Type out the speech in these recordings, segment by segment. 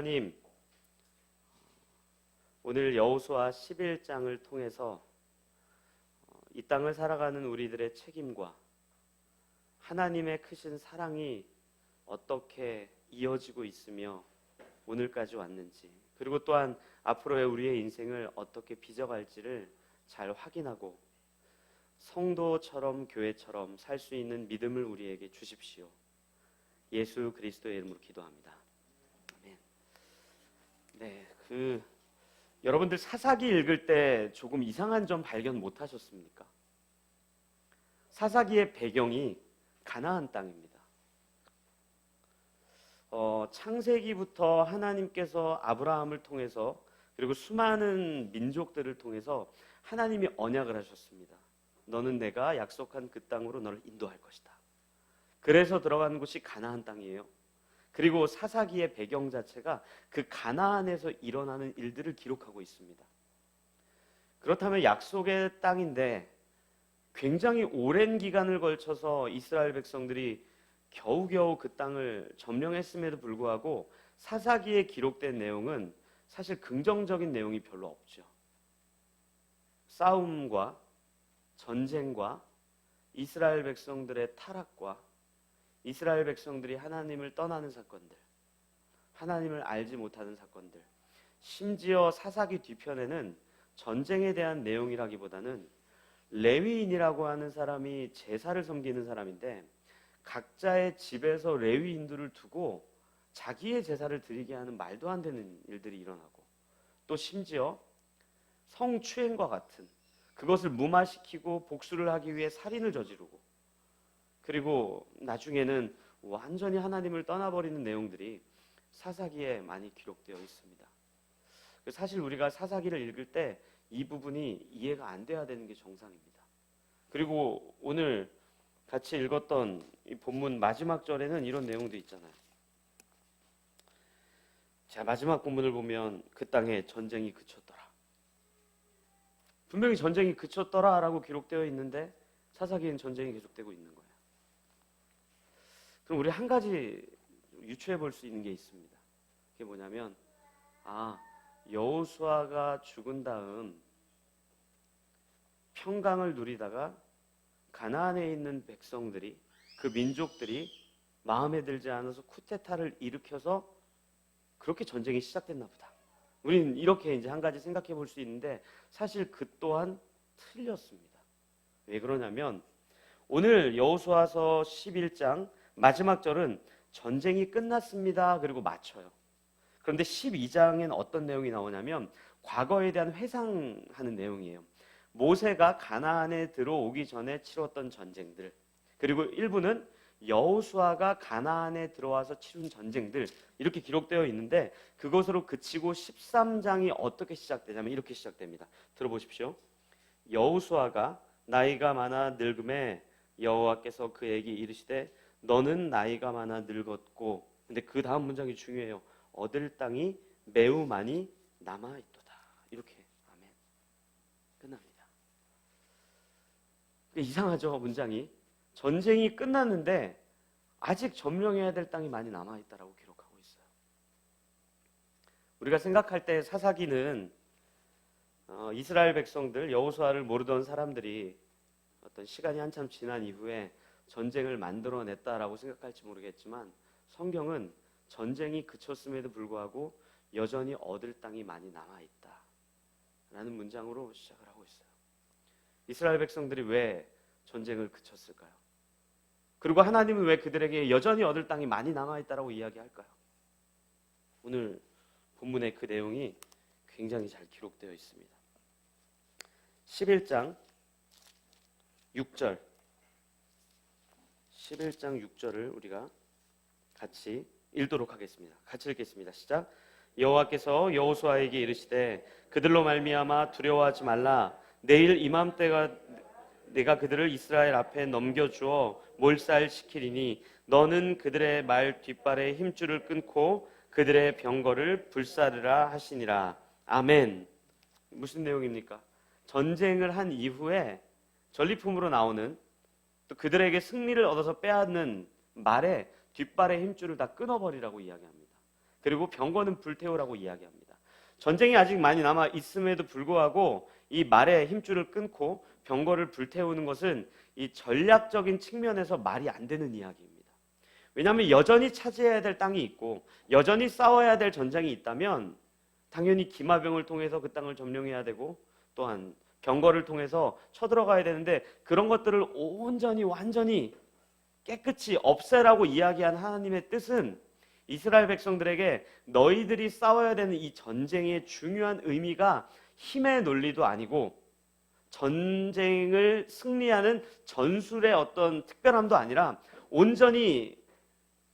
하나님, 오늘 여호수아 11장을 통해서 이 땅을 살아가는 우리들의 책임과 하나님의 크신 사랑이 어떻게 이어지고 있으며 오늘까지 왔는지, 그리고 또한 앞으로의 우리의 인생을 어떻게 빚어갈지를 잘 확인하고 성도처럼 교회처럼 살 수 있는 믿음을 우리에게 주십시오. 예수 그리스도의 이름으로 기도합니다. 아멘. 네, 여러분들 사사기 읽을 때 조금 이상한 점 발견 못 하셨습니까? 사사기의 배경이 가나안 땅입니다. 창세기부터 하나님께서 아브라함을 통해서 그리고 수많은 민족들을 통해서 하나님이 언약을 하셨습니다. 너는 내가 약속한 그 땅으로 너를 인도할 것이다. 그래서 들어가는 곳이 가나안 땅이에요. 그리고 사사기의 배경 자체가 그 가나안에서 일어나는 일들을 기록하고 있습니다. 그렇다면 약속의 땅인데 굉장히 오랜 기간을 걸쳐서 이스라엘 백성들이 겨우겨우 그 땅을 점령했음에도 불구하고 사사기에 기록된 내용은 사실 긍정적인 내용이 별로 없죠. 싸움과 전쟁과 이스라엘 백성들의 타락과 이스라엘 백성들이 하나님을 떠나는 사건들, 하나님을 알지 못하는 사건들, 심지어 사사기 뒤편에는 전쟁에 대한 내용이라기보다는 레위인이라고 하는 사람이 제사를 섬기는 사람인데 각자의 집에서 레위인들을 두고 자기의 제사를 드리게 하는 말도 안 되는 일들이 일어나고, 또 심지어 성추행과 같은 그것을 무마시키고 복수를 하기 위해 살인을 저지르고, 그리고 나중에는 완전히 하나님을 떠나버리는 내용들이 사사기에 많이 기록되어 있습니다. 사실 우리가 사사기를 읽을 때 이 부분이 이해가 안 돼야 되는 게 정상입니다. 그리고 오늘 같이 읽었던 이 본문 마지막 절에는 이런 내용도 있잖아요. 자, 마지막 본문을 보면 그 땅에 전쟁이 그쳤더라. 분명히 전쟁이 그쳤더라라고 기록되어 있는데 사사기엔 전쟁이 계속되고 있는 거예요. 그럼 우리 한 가지 유추해 볼 수 있는 게 있습니다. 그게 뭐냐면, 여호수아가 죽은 다음 평강을 누리다가 가나안에 있는 백성들이, 그 민족들이 마음에 들지 않아서 쿠데타를 일으켜서 그렇게 전쟁이 시작됐나 보다. 우리는 이렇게 이제 한 가지 생각해 볼 수 있는데 사실 그 또한 틀렸습니다. 왜 그러냐면 오늘 여호수아서 11장 마지막 절은 전쟁이 끝났습니다. 그리고 마쳐요. 그런데 12장엔 어떤 내용이 나오냐면 과거에 대한 회상하는 내용이에요. 모세가 가나안에 들어오기 전에 치렀던 전쟁들, 그리고 일부는 여호수아가 가나안에 들어와서 치른 전쟁들, 이렇게 기록되어 있는데 그것으로 그치고 13장이 어떻게 시작되냐면 이렇게 시작됩니다. 들어보십시오. 여호수아가 나이가 많아 늙음에 여호와께서 그에게 이르시되 너는 나이가 많아 늙었고, 근데 그 다음 문장이 중요해요. 얻을 땅이 매우 많이 남아있도다. 이렇게 아멘. 끝납니다. 이상하죠, 문장이. 전쟁이 끝났는데 아직 점령해야 될 땅이 많이 남아있다라고 기록하고 있어요. 우리가 생각할 때 사사기는 이스라엘 백성들, 여호수아를 모르던 사람들이 어떤 시간이 한참 지난 이후에 전쟁을 만들어냈다라고 생각할지 모르겠지만 성경은 전쟁이 그쳤음에도 불구하고 여전히 얻을 땅이 많이 남아있다라는 문장으로 시작을 하고 있어요. 이스라엘 백성들이 왜 전쟁을 그쳤을까요? 그리고 하나님은 왜 그들에게 여전히 얻을 땅이 많이 남아있다라고 이야기할까요? 오늘 본문의 그 내용이 굉장히 잘 기록되어 있습니다. 11장 6절 11장 6절을 우리가 같이 읽도록 하겠습니다. 같이 읽겠습니다. 시작. 여호와께서 여호수아에게 이르시되 그들로 말미암아 두려워하지 말라. 내일 이맘때가 내가 그들을 이스라엘 앞에 넘겨주어 몰살시키리니 너는 그들의 말 뒷발에 힘줄을 끊고 그들의 병거를 불사르라 하시니라. 아멘. 무슨 내용입니까? 전쟁을 한 이후에 전리품으로 나오는, 또 그들에게 승리를 얻어서 빼앗는 말에 뒷발의 힘줄을 다 끊어버리라고 이야기합니다. 그리고 병거는 불태우라고 이야기합니다. 전쟁이 아직 많이 남아 있음에도 불구하고 이 말의 힘줄을 끊고 병거를 불태우는 것은 이 전략적인 측면에서 말이 안 되는 이야기입니다. 왜냐하면 여전히 차지해야 될 땅이 있고 여전히 싸워야 될 전장이 있다면 당연히 기마병을 통해서 그 땅을 점령해야 되고 또한 병거를 통해서 쳐들어가야 되는데 그런 것들을 온전히 완전히 깨끗이 없애라고 이야기한 하나님의 뜻은 이스라엘 백성들에게 너희들이 싸워야 되는 이 전쟁의 중요한 의미가 힘의 논리도 아니고 전쟁을 승리하는 전술의 어떤 특별함도 아니라 온전히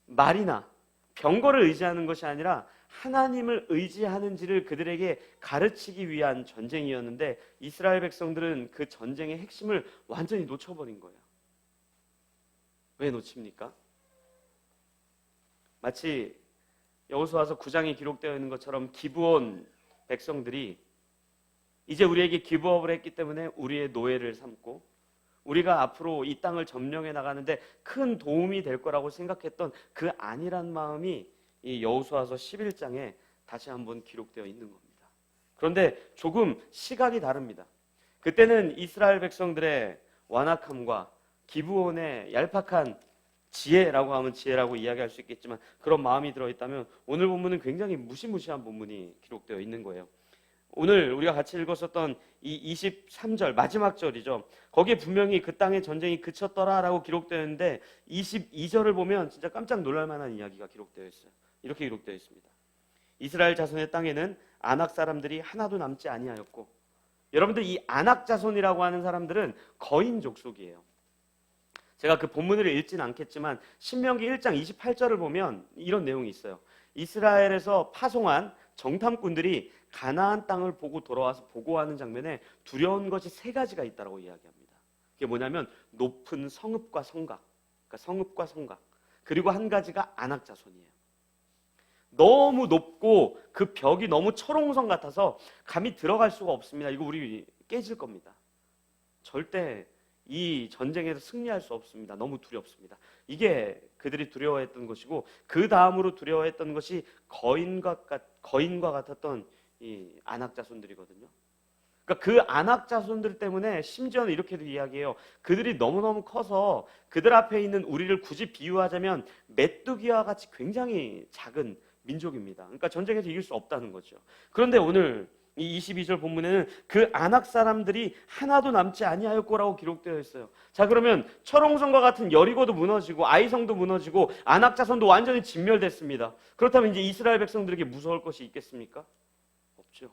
말이나 병거를 의지하는 것이 아니라 하나님을 의지하는지를 그들에게 가르치기 위한 전쟁이었는데 이스라엘 백성들은 그 전쟁의 핵심을 완전히 놓쳐버린 거예요. 왜 놓칩니까? 마치 여호수아서 9장에 기록되어 있는 것처럼 기브온 백성들이 이제 우리에게 기브업을 했기 때문에 우리의 노예를 삼고 우리가 앞으로 이 땅을 점령해 나가는데 큰 도움이 될 거라고 생각했던 그 아니란 마음이 이 여호수아서 11장에 다시 한번 기록되어 있는 겁니다. 그런데 조금 시각이 다릅니다. 그때는 이스라엘 백성들의 완악함과 기브온의 얄팍한 지혜라고 하면 지혜라고 이야기할 수 있겠지만 그런 마음이 들어있다면 오늘 본문은 굉장히 무시무시한 본문이 기록되어 있는 거예요. 오늘 우리가 같이 읽었었던 이 23절 마지막 절이죠. 거기에 분명히 그 땅의 전쟁이 그쳤더라라고 기록되어 있는데 22절을 보면 진짜 깜짝 놀랄 만한 이야기가 기록되어 있어요. 이렇게 기록되어 있습니다. 이스라엘 자손의 땅에는 아낙 사람들이 하나도 남지 아니하였고, 여러분들 이 아낙 자손이라고 하는 사람들은 거인 족속이에요. 제가 그 본문을 읽진 않겠지만 신명기 1장 28절을 보면 이런 내용이 있어요. 이스라엘에서 파송한 정탐꾼들이 가나안 땅을 보고 돌아와서 보고하는 장면에 두려운 것이 세 가지가 있다고 이야기합니다. 그게 뭐냐면 높은 성읍과 성곽, 그러니까 성읍과 성곽, 그리고 한 가지가 아낙 자손이에요. 너무 높고 그 벽이 너무 철옹성 같아서 감히 들어갈 수가 없습니다. 이거 우리 깨질 겁니다. 절대 이 전쟁에서 승리할 수 없습니다. 너무 두렵습니다. 이게 그들이 두려워했던 것이고 그 다음으로 두려워했던 것이 거인과 같았던 이 아낙 자손들이거든요. 그러니까 그 아낙 자손들 때문에 심지어는 이렇게도 이야기해요. 그들이 너무너무 커서 그들 앞에 있는 우리를 굳이 비유하자면 메뚜기와 같이 굉장히 작은 민족입니다. 그러니까 전쟁에서 이길 수 없다는 거죠. 그런데 오늘 이 22절 본문에는 그 아낙 사람들이 하나도 남지 아니하였고라고 기록되어 있어요. 자, 그러면 철옹성과 같은 여리고도 무너지고 아이성도 무너지고 아낙 자손도 완전히 진멸됐습니다. 그렇다면 이제 이스라엘 백성들에게 무서울 것이 있겠습니까? 없죠.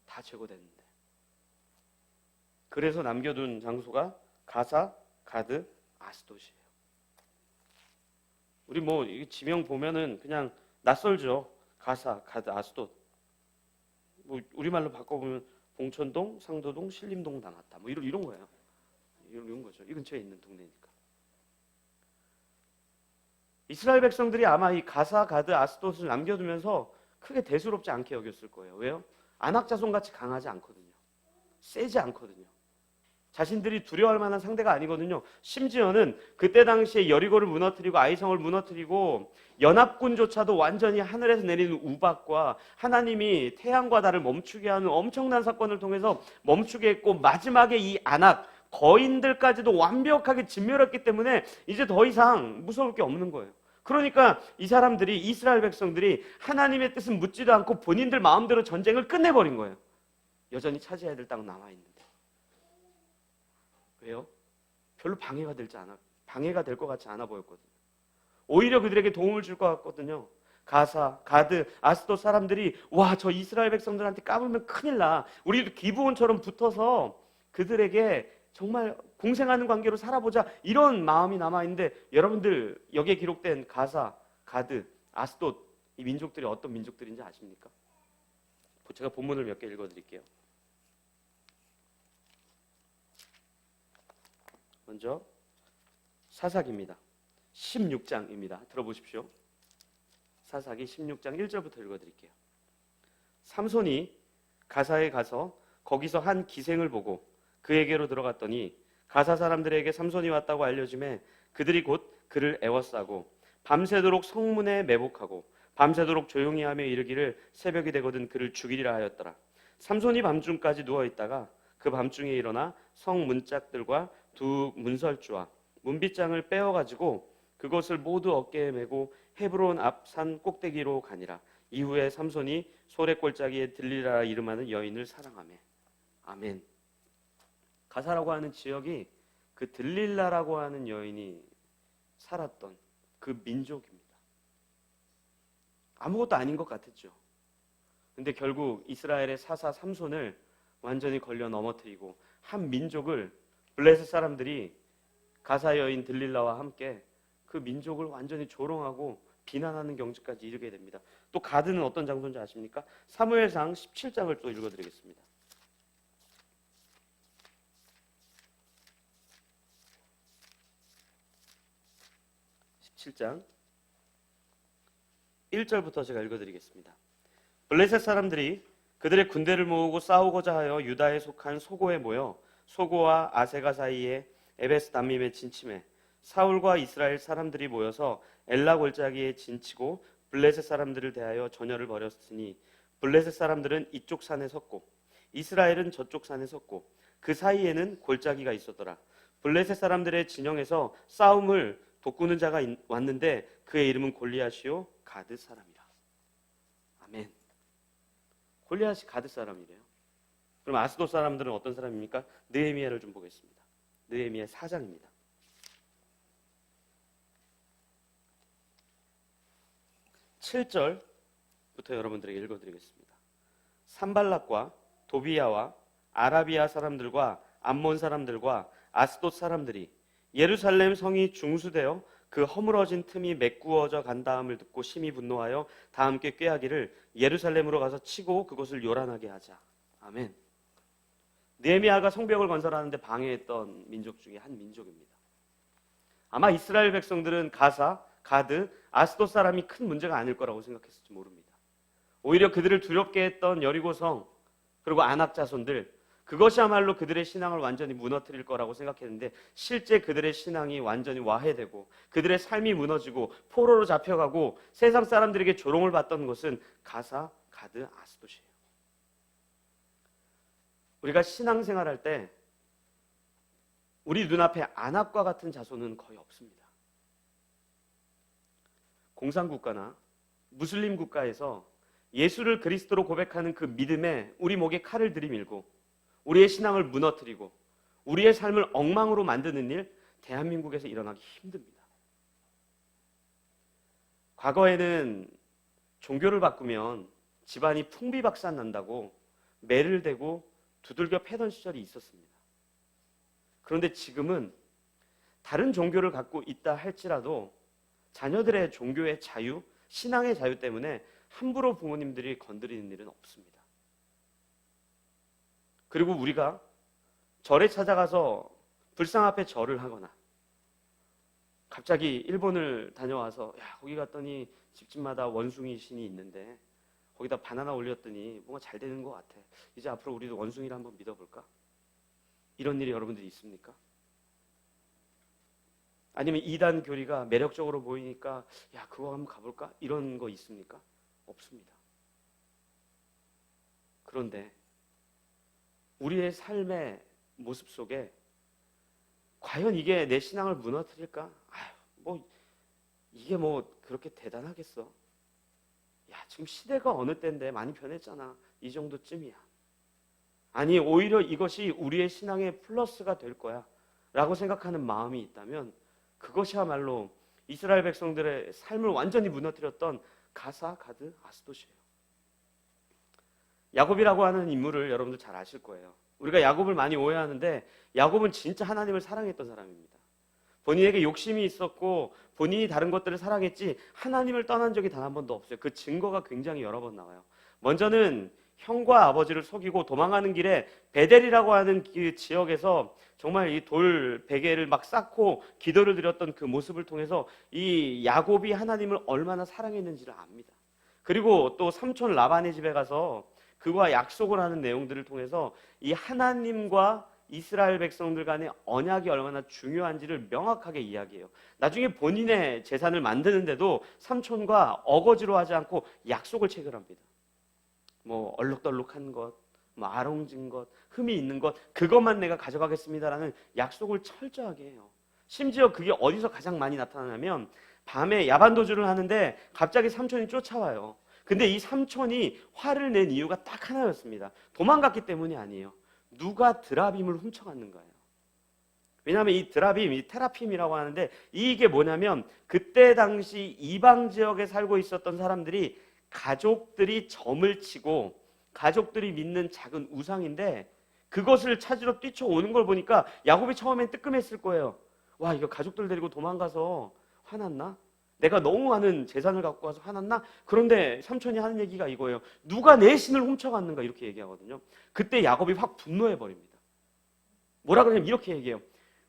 다 제거됐는데. 그래서 남겨둔 장소가 가사, 가드, 아스돗이에요. 우리 뭐 이 지명 보면은 그냥 낯설죠. 가사, 가드, 아스돗. 뭐 우리말로 바꿔보면 봉천동, 상도동, 신림동 당했다. 뭐 이런 거예요. 이런 거죠. 이 근처에 있는 동네니까. 이스라엘 백성들이 아마 이 가사, 가드, 아스돗을 남겨두면서 크게 대수롭지 않게 여겼을 거예요. 왜요? 아낙 자손같이 강하지 않거든요. 세지 않거든요. 자신들이 두려워할 만한 상대가 아니거든요. 심지어는 그때 당시에 여리고를 무너뜨리고 아이성을 무너뜨리고 연합군조차도 완전히 하늘에서 내리는 우박과 하나님이 태양과 달을 멈추게 하는 엄청난 사건을 통해서 멈추게 했고 마지막에 이 아낙 거인들까지도 완벽하게 진멸했기 때문에 이제 더 이상 무서울 게 없는 거예요. 그러니까 이 사람들이 이스라엘 백성들이 하나님의 뜻은 묻지도 않고 본인들 마음대로 전쟁을 끝내버린 거예요. 여전히 차지해야 될 땅은 남아있는데. 왜요? 별로 방해가 될 것 같지 않아 보였거든요. 오히려 그들에게 도움을 줄 것 같거든요. 가사, 가드, 아스돗 사람들이 와, 저 이스라엘 백성들한테 까불면 큰일 나. 우리도 기브온처럼 붙어서 그들에게 정말 공생하는 관계로 살아보자. 이런 마음이 남아있는데 여러분들 여기에 기록된 가사, 가드, 아스돗 이 민족들이 어떤 민족들인지 아십니까? 제가 본문을 몇 개 읽어드릴게요. 먼저 사사기입니다. 16장입니다. 들어보십시오. 사사기 16장 1절부터 읽어드릴게요. 삼손이 가사에 가서 거기서 한 기생을 보고 그에게로 들어갔더니 가사 사람들에게 삼손이 왔다고 알려짐에 그들이 곧 그를 애워싸고 밤새도록 성문에 매복하고 밤새도록 조용히 하며 이르기를 새벽이 되거든 그를 죽이리라 하였더라. 삼손이 밤중까지 누워있다가 그 밤중에 일어나 성 문짝들과 두 문설주와 문빗장을 빼어가지고 그것을 모두 어깨에 메고 헤브론 앞 산 꼭대기로 가니라. 이후에 삼손이 소래골짜기에 들릴라 이름하는 여인을 사랑하며. 아멘. 가사라고 하는 지역이 그 들릴라라고 하는 여인이 살았던 그 민족입니다. 아무것도 아닌 것 같았죠. 근데 결국 이스라엘의 사사 삼손을 완전히 걸려 넘어뜨리고 한 민족을 블레셋 사람들이 가사 여인 들릴라와 함께 그 민족을 완전히 조롱하고 비난하는 경지까지 이르게 됩니다. 또 가드는 어떤 장소인지 아십니까? 사무엘상 17장을 또 읽어드리겠습니다. 17장 1절부터 제가 읽어드리겠습니다. 블레셋 사람들이 그들의 군대를 모으고 싸우고자 하여 유다에 속한 소고에 모여 소고와 아세가 사이에 에베스 담밈에 진침해 사울과 이스라엘 사람들이 모여서 엘라 골짜기에 진치고 블레셋 사람들을 대하여 전열을 벌였으니 블레셋 사람들은 이쪽 산에 섰고 이스라엘은 저쪽 산에 섰고 그 사이에는 골짜기가 있었더라. 블레셋 사람들의 진영에서 싸움을 돋구는 자가 왔는데 그의 이름은 골리앗이요 가드 사람이라. 아멘. 골리앗이 가드 사람이래요. 그럼 아스돗 사람들은 어떤 사람입니까? 느헤미야를 좀 보겠습니다. 느헤미야 4장입니다. 7절부터 여러분들에게 읽어드리겠습니다. 산발락과 도비야와 아라비아 사람들과 암몬 사람들과 아스돗 사람들이 예루살렘 성이 중수되어 그 허물어진 틈이 메꾸어져 간다함을 듣고 심히 분노하여 다 함께 꾀하기를 예루살렘으로 가서 치고 그것을 요란하게 하자. 아멘. 느헤미야가 성벽을 건설하는데 방해했던 민족 중에 한 민족입니다. 아마 이스라엘 백성들은 가사, 가드, 아스돗 사람이 큰 문제가 아닐 거라고 생각했을지 모릅니다. 오히려 그들을 두렵게 했던 여리고성 그리고 아낙 자손들, 그것이야말로 그들의 신앙을 완전히 무너뜨릴 거라고 생각했는데 실제 그들의 신앙이 완전히 와해되고 그들의 삶이 무너지고 포로로 잡혀가고 세상 사람들에게 조롱을 받던 것은 가사, 가드, 아스돗이에요. 우리가 신앙생활할 때 우리 눈앞에 아낙과 같은 자손은 거의 없습니다. 공산국가나 무슬림 국가에서 예수를 그리스도로 고백하는 그 믿음에 우리 목에 칼을 들이밀고 우리의 신앙을 무너뜨리고 우리의 삶을 엉망으로 만드는 일, 대한민국에서 일어나기 힘듭니다. 과거에는 종교를 바꾸면 집안이 풍비박산 난다고 매를 대고 두들겨 패던 시절이 있었습니다. 그런데 지금은 다른 종교를 갖고 있다 할지라도 자녀들의 종교의 자유, 신앙의 자유 때문에 함부로 부모님들이 건드리는 일은 없습니다. 그리고 우리가 절에 찾아가서 불상 앞에 절을 하거나 갑자기 일본을 다녀와서 야 거기 갔더니 집집마다 원숭이 신이 있는데 거기다 바나나 올렸더니 뭔가 잘 되는 것 같아. 이제 앞으로 우리도 원숭이를 한번 믿어볼까? 이런 일이 여러분들이 있습니까? 아니면 이단 교리가 매력적으로 보이니까 야 그거 한번 가볼까? 이런 거 있습니까? 없습니다. 그런데 우리의 삶의 모습 속에 과연 이게 내 신앙을 무너뜨릴까? 이게 뭐 그렇게 대단하겠어? 야 지금 시대가 어느 때인데 많이 변했잖아. 이 정도쯤이야. 아니 오히려 이것이 우리의 신앙의 플러스가 될 거야 라고 생각하는 마음이 있다면 그것이야말로 이스라엘 백성들의 삶을 완전히 무너뜨렸던 가사, 가드, 아스돗이에요. 야곱이라고 하는 인물을 여러분들 잘 아실 거예요. 우리가 야곱을 많이 오해하는데 야곱은 진짜 하나님을 사랑했던 사람입니다. 본인에게 욕심이 있었고 본인이 다른 것들을 사랑했지 하나님을 떠난 적이 단 한 번도 없어요. 그 증거가 굉장히 여러 번 나와요. 먼저는 형과 아버지를 속이고 도망가는 길에 베델이라고 하는 그 지역에서 정말 이 돌 베개를 막 쌓고 기도를 드렸던 그 모습을 통해서 이 야곱이 하나님을 얼마나 사랑했는지를 압니다. 그리고 또 삼촌 라반의 집에 가서 그와 약속을 하는 내용들을 통해서 이 하나님과 이스라엘 백성들 간의 언약이 얼마나 중요한지를 명확하게 이야기해요. 나중에 본인의 재산을 만드는데도 삼촌과 어거지로 하지 않고 약속을 체결합니다. 뭐 얼룩덜룩한 것, 뭐 아롱진 것, 흠이 있는 것, 그것만 내가 가져가겠습니다라는 약속을 철저하게 해요. 심지어 그게 어디서 가장 많이 나타나냐면 밤에 야반도주를 하는데 갑자기 삼촌이 쫓아와요. 근데 이 삼촌이 화를 낸 이유가 딱 하나였습니다. 도망갔기 때문이 아니에요. 누가 드라빔을 훔쳐갔는 거예요. 왜냐하면 이 드라빔, 이 테라핌이라고 하는데 이게 뭐냐면 그때 당시 이방 지역에 살고 있었던 사람들이 가족들이 점을 치고 가족들이 믿는 작은 우상인데 그것을 찾으러 뛰쳐오는 걸 보니까 야곱이 처음엔 뜨끔했을 거예요. 와, 이거 가족들 데리고 도망가서 화났나? 내가 너무 많은 재산을 갖고 와서 화났나? 그런데 삼촌이 하는 얘기가 이거예요. 누가 내 신을 훔쳐갔는가? 이렇게 얘기하거든요. 그때 야곱이 확 분노해버립니다. 뭐라 그러냐면 이렇게 얘기해요.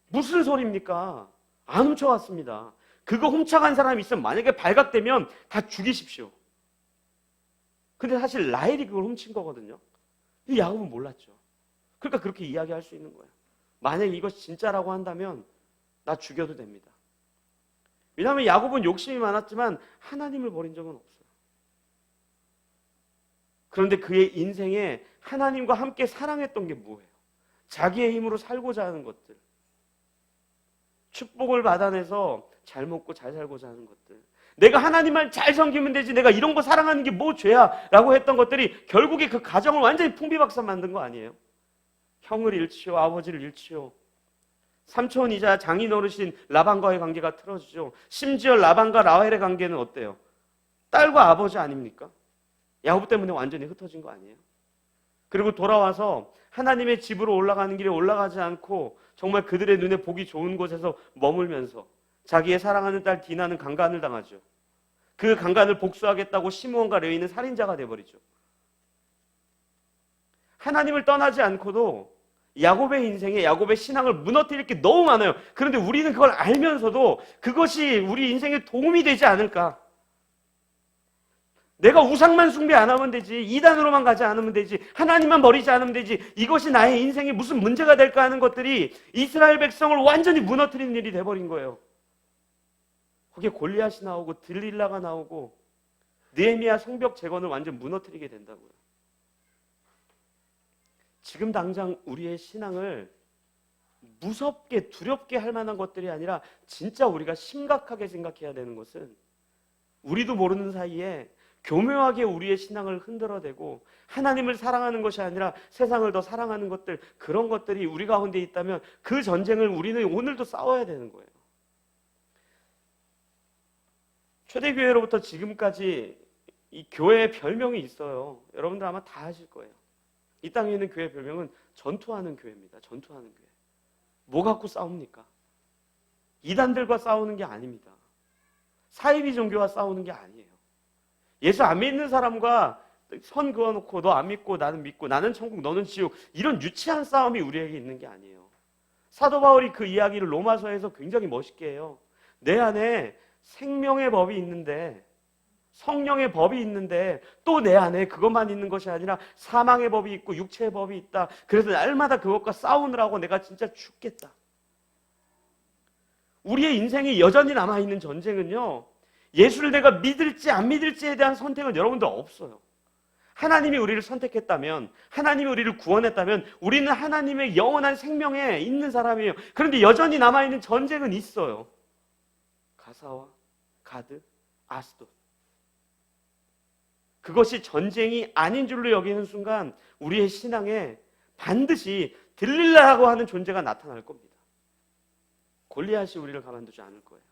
무슨 소리입니까? 안 훔쳐갔습니다. 그거 훔쳐간 사람이 있으면 만약에 발각되면 다 죽이십시오. 근데 사실 라헬이 그걸 훔친 거거든요. 이 야곱은 몰랐죠. 그러니까 그렇게 이야기할 수 있는 거예요. 만약에 이것이 진짜라고 한다면 나 죽여도 됩니다. 왜냐하면 야곱은 욕심이 많았지만 하나님을 버린 적은 없어요. 그런데 그의 인생에 하나님과 함께 사랑했던 게 뭐예요? 자기의 힘으로 살고자 하는 것들, 축복을 받아내서 잘 먹고 잘 살고자 하는 것들, 내가 하나님만 잘 섬기면 되지 내가 이런 거 사랑하는 게 뭐 죄야 라고 했던 것들이 결국에 그 가정을 완전히 풍비박산 만든 거 아니에요? 형을 잃지요, 아버지를 잃지요, 삼촌이자 장인 어르신 라반과의 관계가 틀어지죠. 심지어 라반과 라헬의 관계는 어때요? 딸과 아버지 아닙니까? 야곱 때문에 완전히 흩어진 거 아니에요? 그리고 돌아와서 하나님의 집으로 올라가는 길에 올라가지 않고 정말 그들의 눈에 보기 좋은 곳에서 머물면서 자기의 사랑하는 딸 디나는 강간을 당하죠. 그 강간을 복수하겠다고 시므온과 레위는 살인자가 돼버리죠. 하나님을 떠나지 않고도 야곱의 인생에 야곱의 신앙을 무너뜨릴 게 너무 많아요. 그런데 우리는 그걸 알면서도 그것이 우리 인생에 도움이 되지 않을까? 내가 우상만 숭배 안 하면 되지, 이단으로만 가지 않으면 되지, 하나님만 버리지 않으면 되지, 이것이 나의 인생에 무슨 문제가 될까 하는 것들이 이스라엘 백성을 완전히 무너뜨리는 일이 돼버린 거예요. 거기에 골리앗이 나오고 들릴라가 나오고 느헤미야 성벽 재건을 완전 무너뜨리게 된다고요. 지금 당장 우리의 신앙을 무섭게 두렵게 할 만한 것들이 아니라 진짜 우리가 심각하게 생각해야 되는 것은 우리도 모르는 사이에 교묘하게 우리의 신앙을 흔들어대고 하나님을 사랑하는 것이 아니라 세상을 더 사랑하는 것들, 그런 것들이 우리 가운데 있다면 그 전쟁을 우리는 오늘도 싸워야 되는 거예요. 초대교회로부터 지금까지 이 교회의 별명이 있어요. 여러분들 아마 다 아실 거예요. 이 땅에 있는 교회 별명은 전투하는 교회입니다. 전투하는 교회. 뭐 갖고 싸웁니까? 이단들과 싸우는 게 아닙니다. 사이비 종교와 싸우는 게 아니에요. 예수 안 믿는 사람과 선 그어놓고 너 안 믿고 나는 믿고 나는 천국 너는 지옥, 이런 유치한 싸움이 우리에게 있는 게 아니에요. 사도 바울이 그 이야기를 로마서에서 굉장히 멋있게 해요. 내 안에 생명의 법이 있는데, 성령의 법이 있는데 또 내 안에 그것만 있는 것이 아니라 사망의 법이 있고 육체의 법이 있다. 그래서 날마다 그것과 싸우느라고 내가 진짜 죽겠다. 우리의 인생이 여전히 남아있는 전쟁은요, 예수를 내가 믿을지 안 믿을지에 대한 선택은 여러분들 없어요. 하나님이 우리를 선택했다면, 하나님이 우리를 구원했다면 우리는 하나님의 영원한 생명에 있는 사람이에요. 그런데 여전히 남아있는 전쟁은 있어요. 가사와 가드, 아스돗. 그것이 전쟁이 아닌 줄로 여기는 순간 우리의 신앙에 반드시 들릴라라고 하는 존재가 나타날 겁니다. 골리앗이 우리를 가만두지 않을 거예요.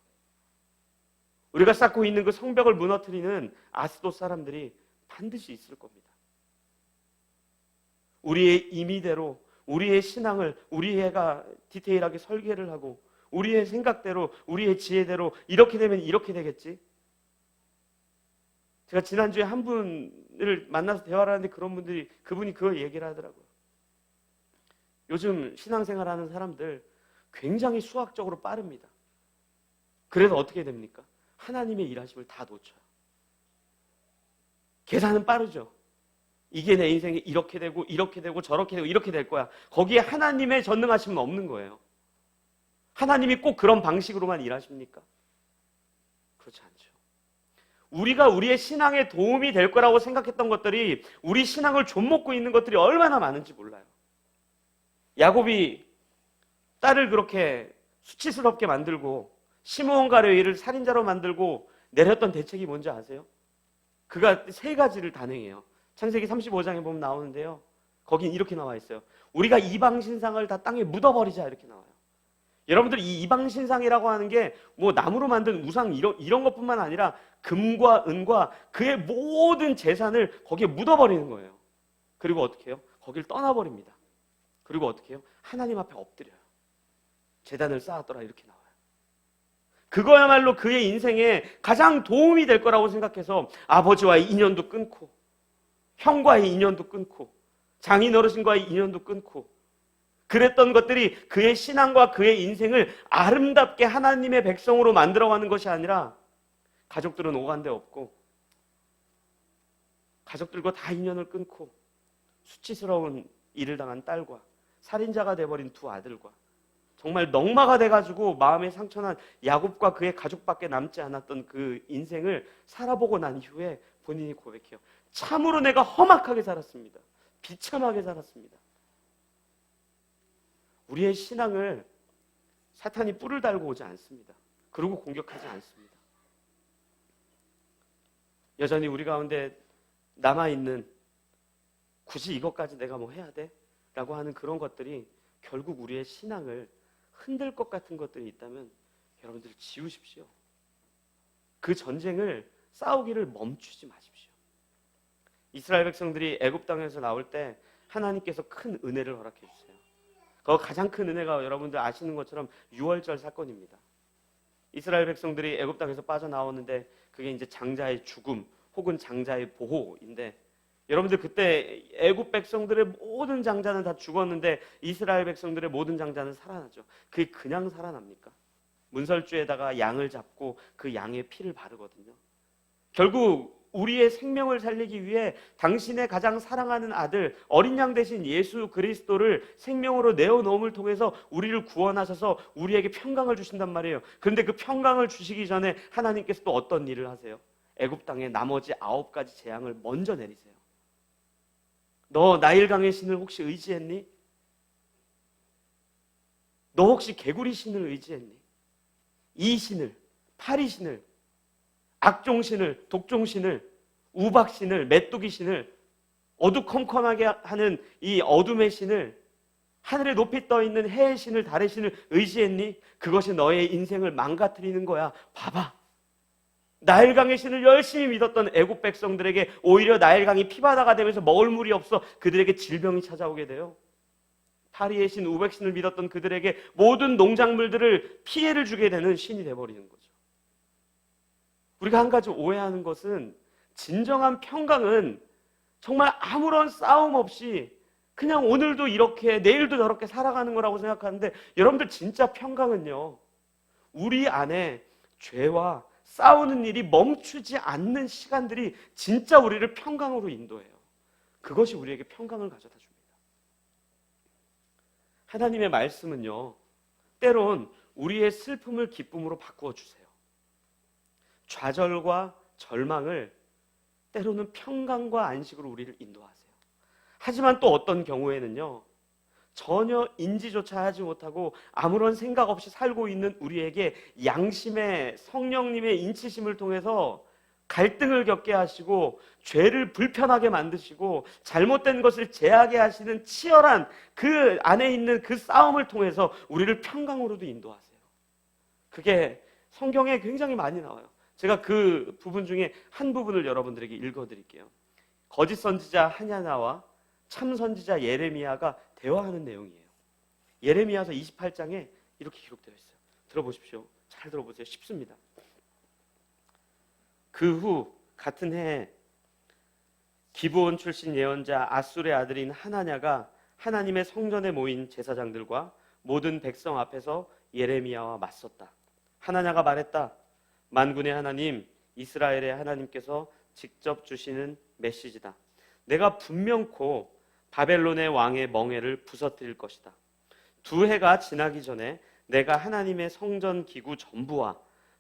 우리가 쌓고 있는 그 성벽을 무너뜨리는 아스돗 사람들이 반드시 있을 겁니다. 우리의 임의대로 우리의 신앙을 우리가 디테일하게 설계를 하고 우리의 생각대로 우리의 지혜대로 이렇게 되면 이렇게 되겠지. 제가 지난주에 한 분을 만나서 대화를 하는데 그분이 그 얘기를 하더라고요. 요즘 신앙생활하는 사람들 굉장히 수학적으로 빠릅니다. 그래서 어떻게 됩니까? 하나님의 일하심을 다 놓쳐요. 계산은 빠르죠. 이게 내 인생이 이렇게 되고 이렇게 되고 저렇게 되고 이렇게 될 거야. 거기에 하나님의 전능하심은 없는 거예요. 하나님이 꼭 그런 방식으로만 일하십니까? 그렇지 않죠. 우리가 우리의 신앙에 도움이 될 거라고 생각했던 것들이 우리 신앙을 좀먹고 있는 것들이 얼마나 많은지 몰라요. 야곱이 딸을 그렇게 수치스럽게 만들고 시므온 가룟이를 살인자로 만들고 내렸던 대책이 뭔지 아세요? 그가 세 가지를 단행해요. 창세기 35장에 보면 나오는데요. 거긴 이렇게 나와 있어요. 우리가 이방 신상을 다 땅에 묻어버리자 이렇게 나와요. 여러분들 이 이방 신상이라고 하는 게 뭐 나무로 만든 우상 이런 것뿐만 아니라 금과 은과 그의 모든 재산을 거기에 묻어버리는 거예요. 그리고 어떻게 해요? 거길 떠나버립니다. 그리고 어떻게 해요? 하나님 앞에 엎드려요. 제단을 쌓았더라 이렇게 나와요. 그거야말로 그의 인생에 가장 도움이 될 거라고 생각해서 아버지와의 인연도 끊고 형과의 인연도 끊고 장인 어르신과의 인연도 끊고 그랬던 것들이 그의 신앙과 그의 인생을 아름답게 하나님의 백성으로 만들어가는 것이 아니라 가족들은 오간데 없고 가족들과 다 인연을 끊고 수치스러운 일을 당한 딸과 살인자가 돼버린 두 아들과 정말 넉마가 돼가지고 마음에 상처난 야곱과 그의 가족밖에 남지 않았던 그 인생을 살아보고 난 이후에 본인이 고백해요. 참으로 내가 험악하게 살았습니다. 비참하게 살았습니다. 우리의 신앙을 사탄이 뿔을 달고 오지 않습니다. 그리고 공격하지 않습니다. 여전히 우리 가운데 남아있는 굳이 이것까지 내가 뭐 해야 돼? 라고 하는 그런 것들이 결국 우리의 신앙을 흔들 것 같은 것들이 있다면 여러분들 지우십시오. 그 전쟁을 싸우기를 멈추지 마십시오. 이스라엘 백성들이 애굽 땅에서 나올 때 하나님께서 큰 은혜를 허락해 주세요. 그 가장 큰 은혜가 여러분들 아시는 것처럼 유월절 사건입니다. 이스라엘 백성들이 애굽 땅에서 빠져나오는데 그게 이제 장자의 죽음 혹은 장자의 보호인데 여러분들 그때 애굽 백성들의 모든 장자는 다 죽었는데 이스라엘 백성들의 모든 장자는 살아나죠. 그게 그냥 살아납니까? 문설주에다가 양을 잡고 그 양의 피를 바르거든요. 결국 우리의 생명을 살리기 위해 당신의 가장 사랑하는 아들 어린 양 대신 예수 그리스도를 생명으로 내어놓음을 통해서 우리를 구원하셔서 우리에게 평강을 주신단 말이에요. 그런데 그 평강을 주시기 전에 하나님께서 또 어떤 일을 하세요? 애굽 땅에 나머지 9가지 재앙을 먼저 내리세요. 너 나일강의 신을 혹시 의지했니? 너 혹시 개구리 신을 의지했니? 이 신을, 파리 신을, 악종 신을, 독종 신을, 우박 신을, 메뚜기 신을, 어두컴컴하게 하는 이 어둠의 신을, 하늘에 높이 떠 있는 해의 신을, 달의 신을 의지했니? 그것이 너의 인생을 망가뜨리는 거야. 봐봐. 나일강의 신을 열심히 믿었던 애굽 백성들에게 오히려 나일강이 피바다가 되면서 먹을 물이 없어 그들에게 질병이 찾아오게 돼요. 파리의 신, 우백 신을 믿었던 그들에게 모든 농작물들을 피해를 주게 되는 신이 되어버리는 거죠. 우리가 한 가지 오해하는 것은 진정한 평강은 정말 아무런 싸움 없이 그냥 오늘도 이렇게 내일도 저렇게 살아가는 거라고 생각하는데 여러분들 진짜 평강은요, 우리 안에 죄와 싸우는 일이 멈추지 않는 시간들이 진짜 우리를 평강으로 인도해요. 그것이 우리에게 평강을 가져다 줍니다. 하나님의 말씀은요, 때론 우리의 슬픔을 기쁨으로 바꾸어 주세요. 좌절과 절망을 때로는 평강과 안식으로 우리를 인도하세요. 하지만 또 어떤 경우에는요, 전혀 인지조차 하지 못하고 아무런 생각 없이 살고 있는 우리에게 양심의 성령님의 인치심을 통해서 갈등을 겪게 하시고 죄를 불편하게 만드시고 잘못된 것을 제하게 하시는 치열한 그 안에 있는 그 싸움을 통해서 우리를 평강으로도 인도하세요. 그게 성경에 굉장히 많이 나와요. 제가 그 부분 중에 한 부분을 여러분들에게 읽어드릴게요. 거짓 선지자 하냐나와 참 선지자 예레미야가 대화하는 내용이에요. 예레미야서 28장에 이렇게 기록되어 있어요. 들어보십시오. 잘 들어보세요. 쉽습니다. 그 후 같은 해에 기브온 출신 예언자 아술의 아들인 하나냐가 하나님의 성전에 모인 제사장들과 모든 백성 앞에서 예레미야와 맞섰다. 하나냐가 말했다. 만군의 하나님, 이스라엘의 하나님께서 직접 주시는 메시지다. 내가 분명코 바벨론의 왕의 멍에를 부서뜨릴 것이다. 2해가 지나기 전에 내가 하나님의 성전 기구 전부와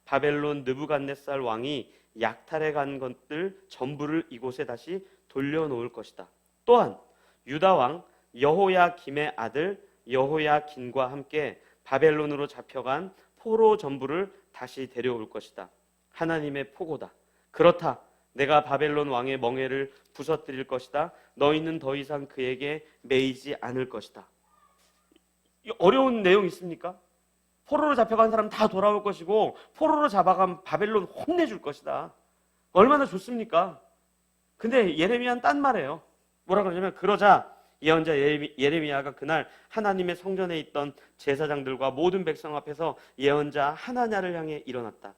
바벨론 느부갓네살 왕이 약탈해 간 것들 전부를 이곳에 다시 돌려놓을 것이다. 또한 유다 왕 여호야김의 아들 여호야긴과 함께 바벨론으로 잡혀간 포로 전부를 다시 데려올 것이다. 하나님의 포고다. 그렇다. 내가 바벨론 왕의 멍에를 부서뜨릴 것이다. 너희는 더 이상 그에게 매이지 않을 것이다. 어려운 내용 있습니까? 포로로 잡혀간 사람 다 돌아올 것이고 포로로 잡아간 바벨론 혼내줄 것이다. 얼마나 좋습니까? 근데 예레미야는 딴 말이에요. 뭐라 그러냐면 그러자 예언자 예레미야가 그날 하나님의 성전에 있던 제사장들과 모든 백성 앞에서 예언자 하나냐를 향해 일어났다.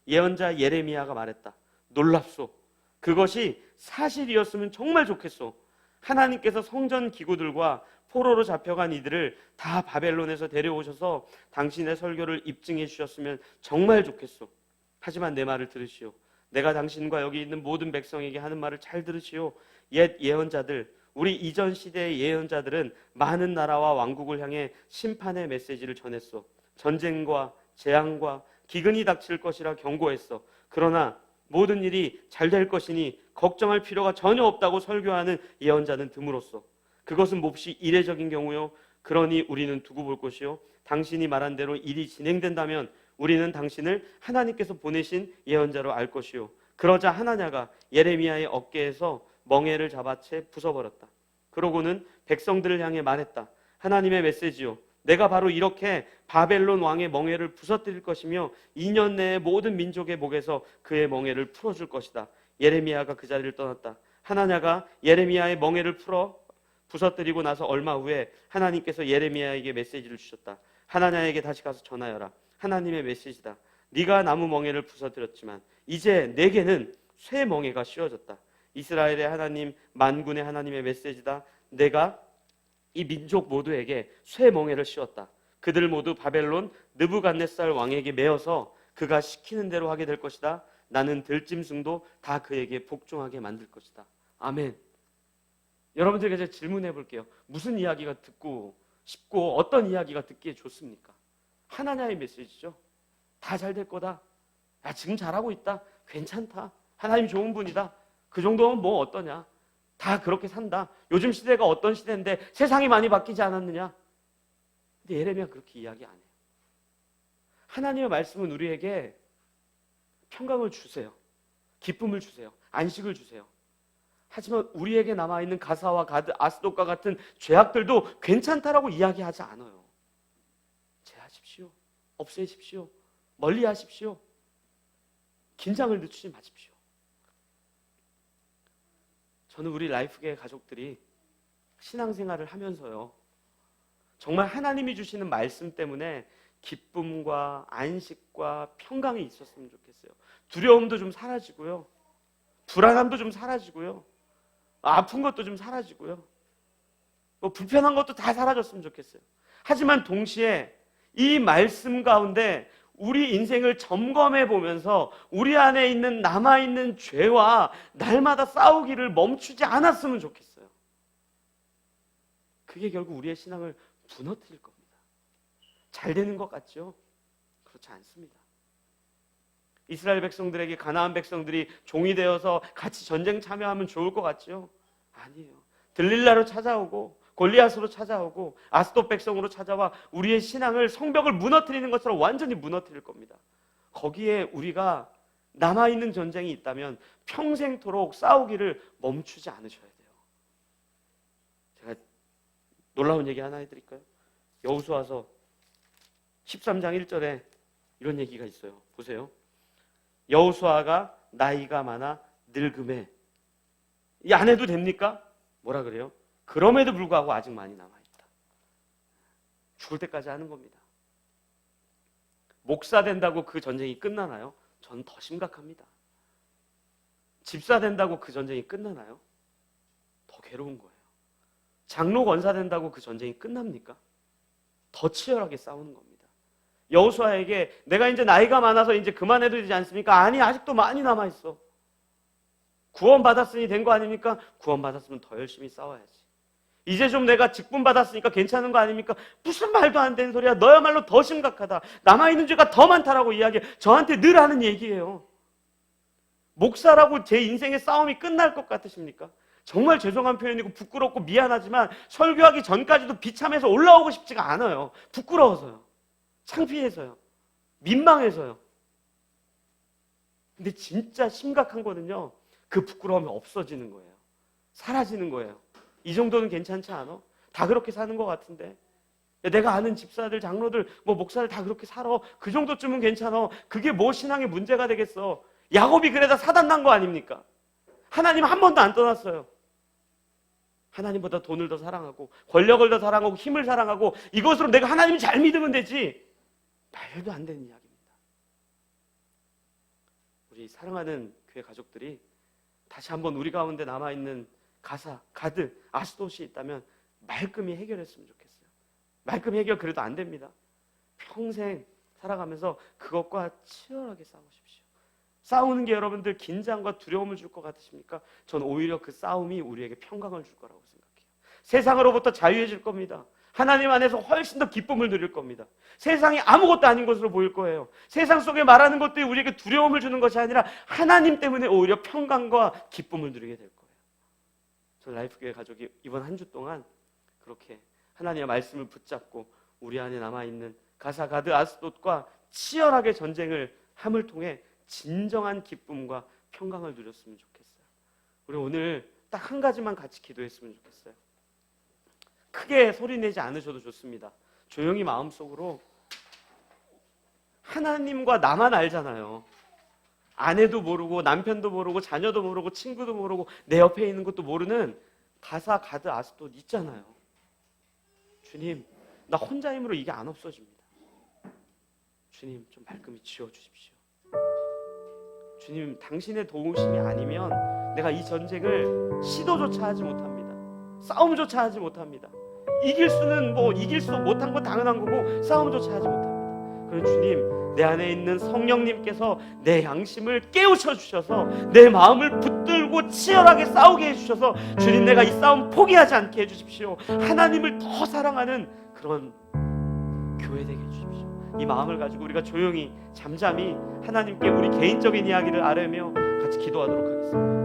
예언자 예레미야가 말했다. 놀랍소. 그것이 사실이었으면 정말 좋겠소. 하나님께서 성전 기구들과 포로로 잡혀간 이들을 다 바벨론에서 데려오셔서 당신의 설교를 입증해 주셨으면 정말 좋겠소. 하지만 내 말을 들으시오. 내가 당신과 여기 있는 모든 백성에게 하는 말을 잘 들으시오. 옛 예언자들, 우리 이전 시대의 예언자들은 많은 나라와 왕국을 향해 심판의 메시지를 전했소. 전쟁과 재앙과 기근이 닥칠 것이라 경고했어. 그러나 모든 일이 잘 될 것이니 걱정할 필요가 전혀 없다고 설교하는 예언자는 드물었어. 그것은 몹시 이례적인 경우요. 그러니 우리는 두고 볼 것이요. 당신이 말한 대로 일이 진행된다면 우리는 당신을 하나님께서 보내신 예언자로 알 것이요. 그러자 하나냐가 예레미야의 어깨에서 멍에를 잡아채 부숴버렸다. 그러고는 백성들을 향해 말했다. 하나님의 메시지요. 내가 바로 이렇게 바벨론 왕의 멍에를 부서뜨릴 것이며 2년 내에 모든 민족의 목에서 그의 멍에를 풀어줄 것이다. 예레미야가 그 자리를 떠났다. 하나냐가 예레미야의 멍에를 부서뜨리고 나서 얼마 후에 하나님께서 예레미야에게 메시지를 주셨다. 하나냐에게 다시 가서 전하여라. 하나님의 메시지다. 네가 나무 멍에를 부서뜨렸지만 이제 내게는 쇠 멍에가 씌워졌다. 이스라엘의 하나님, 만군의 하나님의 메시지다. 내가 이 민족 모두에게 쇠 멍에를 씌웠다. 그들 모두 바벨론 느부갓네살 왕에게 매어서 그가 시키는 대로 하게 될 것이다. 나는 들짐승도 다 그에게 복종하게 만들 것이다. 아멘. 여러분들에게 제가 질문해 볼게요. 무슨 이야기가 듣고 싶고 어떤 이야기가 듣기에 좋습니까? 하나님의 메시지죠. 다 잘 될 거다. 야, 지금 잘하고 있다. 괜찮다. 하나님 좋은 분이다. 그 정도면 뭐 어떠냐. 다 그렇게 산다. 요즘 시대가 어떤 시대인데 세상이 많이 바뀌지 않았느냐. 근데 예레미야 그렇게 이야기 안 해요. 하나님의 말씀은 우리에게 평강을 주세요. 기쁨을 주세요. 안식을 주세요. 하지만 우리에게 남아있는 가사와 가드, 아스돗과 같은 죄악들도 괜찮다라고 이야기하지 않아요. 제하십시오. 없애십시오. 멀리하십시오. 긴장을 늦추지 마십시오. 저는 우리 라이프계 가족들이 신앙생활을 하면서요, 정말 하나님이 주시는 말씀 때문에 기쁨과 안식과 평강이 있었으면 좋겠어요. 두려움도 좀 사라지고요, 불안함도 좀 사라지고요, 아픈 것도 좀 사라지고요, 뭐 불편한 것도 다 사라졌으면 좋겠어요. 하지만 동시에 이 말씀 가운데 우리 인생을 점검해 보면서 우리 안에 있는 남아있는 죄와 날마다 싸우기를 멈추지 않았으면 좋겠어요. 그게 결국 우리의 신앙을 무너뜨릴 겁니다. 잘 되는 것 같죠? 그렇지 않습니다. 이스라엘 백성들에게 가나안 백성들이 종이 되어서 같이 전쟁 참여하면 좋을 것 같죠? 아니에요. 들릴라로 찾아오고 골리앗으로 찾아오고 아스돗 백성으로 찾아와 우리의 신앙을, 성벽을 무너뜨리는 것처럼 완전히 무너뜨릴 겁니다. 거기에 우리가 남아있는 전쟁이 있다면 평생토록 싸우기를 멈추지 않으셔야 돼요. 제가 놀라운 얘기 하나 해드릴까요? 여호수아서 13장 1절에 이런 얘기가 있어요. 보세요. 여호수아가 나이가 많아 늙음에, 이 안 해도 됩니까? 뭐라 그래요? 그럼에도 불구하고 아직 많이 남아있다. 죽을 때까지 하는 겁니다. 목사 된다고 그 전쟁이 끝나나요? 전 더 심각합니다. 집사 된다고 그 전쟁이 끝나나요? 더 괴로운 거예요. 장로 권사 된다고 그 전쟁이 끝납니까? 더 치열하게 싸우는 겁니다. 여호수아에게 내가 이제 나이가 많아서 이제 그만해도 되지 않습니까? 아니, 아직도 많이 남아있어. 구원받았으니 된 거 아닙니까? 구원받았으면 더 열심히 싸워야지. 이제 좀 내가 직분 받았으니까 괜찮은 거 아닙니까? 무슨 말도 안 되는 소리야. 너야말로 더 심각하다. 남아있는 죄가 더 많다라고 이야기해. 저한테 늘 하는 얘기예요. 목사라고 제 인생의 싸움이 끝날 것 같으십니까? 정말 죄송한 표현이고 부끄럽고 미안하지만 설교하기 전까지도 비참해서 올라오고 싶지가 않아요. 부끄러워서요. 창피해서요. 민망해서요. 근데 진짜 심각한 거는요, 그 부끄러움이 없어지는 거예요. 사라지는 거예요. 이 정도는 괜찮지 않아? 다 그렇게 사는 것 같은데. 내가 아는 집사들, 장로들, 목사들 다 그렇게 살아. 그 정도쯤은 괜찮아. 그게 뭐 신앙의 문제가 되겠어. 야곱이 그래다 사단 난 거 아닙니까? 하나님 한 번도 안 떠났어요. 하나님보다 돈을 더 사랑하고 권력을 더 사랑하고 힘을 사랑하고 이것으로 내가 하나님을 잘 믿으면 되지. 말도 안 되는 이야기입니다. 우리 사랑하는 교회 가족들이 다시 한번 우리 가운데 남아있는 가사, 가드, 아스돗이 있다면 말끔히 해결했으면 좋겠어요. 말끔히 해결 그래도 안 됩니다. 평생 살아가면서 그것과 치열하게 싸우십시오. 싸우는 게 여러분들 긴장과 두려움을 줄 것 같으십니까? 전 오히려 그 싸움이 우리에게 평강을 줄 거라고 생각해요. 세상으로부터 자유해질 겁니다. 하나님 안에서 훨씬 더 기쁨을 누릴 겁니다. 세상이 아무것도 아닌 것으로 보일 거예요. 세상 속에 말하는 것들이 우리에게 두려움을 주는 것이 아니라 하나님 때문에 오히려 평강과 기쁨을 누리게 될 거예요. 저 라이프교회 가족이 이번 한 주 동안 그렇게 하나님의 말씀을 붙잡고 우리 안에 남아있는 가사, 가드, 아스돗과 치열하게 전쟁을 함을 통해 진정한 기쁨과 평강을 누렸으면 좋겠어요. 우리 오늘 딱 한 가지만 같이 기도했으면 좋겠어요. 크게 소리내지 않으셔도 좋습니다. 조용히 마음속으로 하나님과 나만 알잖아요. 아내도 모르고 남편도 모르고 자녀도 모르고 친구도 모르고 내 옆에 있는 것도 모르는 가사, 가드, 아스돗 있잖아요. 주님, 나 혼자 힘으로 이게 안 없어집니다. 주님, 좀 말끔히 지워주십시오. 주님, 당신의 도우심이 아니면 내가 이 전쟁을 시도조차 하지 못합니다. 싸움조차 하지 못합니다. 이길 수 못한 건 당연한 거고 싸움조차 하지 못합니다. 그럼 주님, 내 안에 있는 성령님께서 내 양심을 깨우쳐 주셔서 내 마음을 붙들고 치열하게 싸우게 해주셔서 주님, 내가 이 싸움 포기하지 않게 해주십시오. 하나님을 더 사랑하는 그런 교회 되게 해주십시오. 이 마음을 가지고 우리가 조용히 잠잠히 하나님께 우리 개인적인 이야기를 아뢰며 같이 기도하도록 하겠습니다.